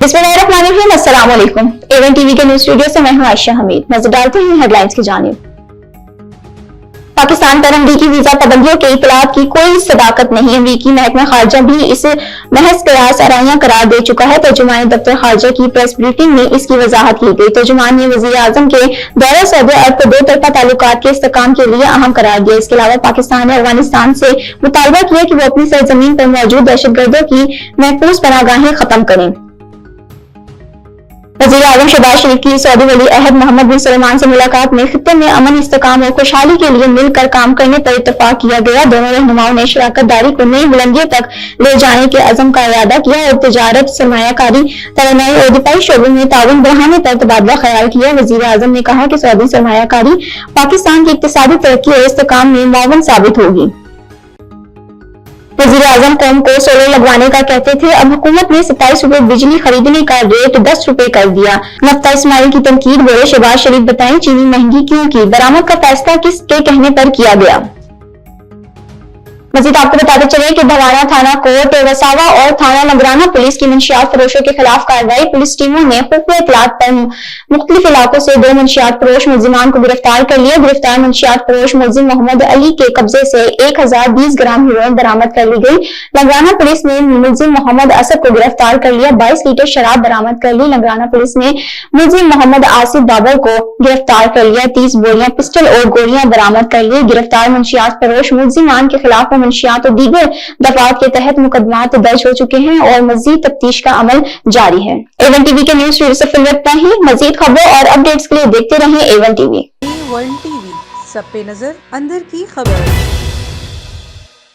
बिस्मिल्लाहिर्रहमानिर्रहीम। अस्सलाम वालेकुम। A1 टीवी के न्यूज स्टूडियो से मैं हूं आयशा हमीद। नजर डालते हैं हेडलाइंस की जानिब। पाकिस्तान पर अमरीकी वीजा पाबंदियों के इतलात की कोई सदाकत नहीं। अमरीकी महकमा खारजा भी इसे महज कयास आराइयां करार दे चुका है। तर्जुमान दफ्तर खारजा की प्रेस ब्रीफिंग में इसकी वजाहत की गई। तर्जुमान ने वजीर आजम के दौरा सऊदी अरब को दो तरफा ताल्लुकात के इस्तेहकाम के लिए अहम करार दिया। इसके अलावा पाकिस्तान ने अफगानिस्तान से मुतालबा किया कि वो अपनी सरजमीन पर मौजूद दहशतगर्दों की महफूज पनाहगाहें खत्म करें। वज़ीर आज़म शहबाज शरीफ की सऊदी वली अहद मोहम्मद बिन सलमान से मुलाकात में खित्ते में अमन, इस्तेहकाम और खुशहाली के लिए मिलकर काम करने पर इत्तफाक किया गया। दोनों रहनुमाओं ने शराकत दारी को नई बुलंदियों तक ले जाने के अज़म का इरादा किया और तिजारत, सरमायाकारी, तवानाई और दिफाई शोबों में ताउन बढ़ाने पर तबादला ख्याल किया। वज़ीर आज़म ने कहा कि सऊदी सरमायाकारी पाकिस्तान की इक्तिसादी तरक्की और इस्तेहकाम में मुआवन साबित होगी। वज़ीर आज़म कौम को सोलर लगवाने का कहते थे, अब हुकूमत ने 27 रुपए बिजली खरीदने का रेट 10 रुपए कर दिया। नफ्ता इस्माइल की तनकीद, बोले शहबाज शरीफ बताएं चीनी महंगी क्यों की, बरामद का फैसला किसके कहने पर किया गया। मजीद आपको बताते चले कि भवाना थाना कोट वसावा और थाना नगराना पुलिस की मंशियात फरोशों के खिलाफ कार्रवाई। पुलिस टीमों ने खुफिया इत्तलात पर मुख्तलिफ इलाकों से 2 मंशियात फरोश मुलजिमान को गिरफ्तार कर लिया। गिरफ्तार मंशियात फरोश मुलजिम मोहम्मद अली के कब्जे से 1020 ग्राम हेरोइन बरामद कर ली गई। नगराना पुलिस ने मुलजिम मोहम्मद असद को गिरफ्तार कर लिया। 22 लीटर शराब बरामद कर ली। नगराना पुलिस ने मुलजिम मोहम्मद आसिफ बाबर को गिरफ्तार कर लिया। 30 बोरियां पिस्टल और गोलियां बरामद कर ली। गिरफ्तार मंशियात फरोश मुलजिमान के खिलाफ मंशियात और दीगर दफात के तहत मुकदमात दर्ज हो चुके हैं और मजीद तफ्तीश का अमल जारी है। A1 टीवी के न्यूज स्टूडियो से फिलहाल इतना ही। मजीद खबरों और अपडेट्स के लिए देखते रहें A1 टीवी। A1 टीवी, सब पे नजर, अंदर की खबर।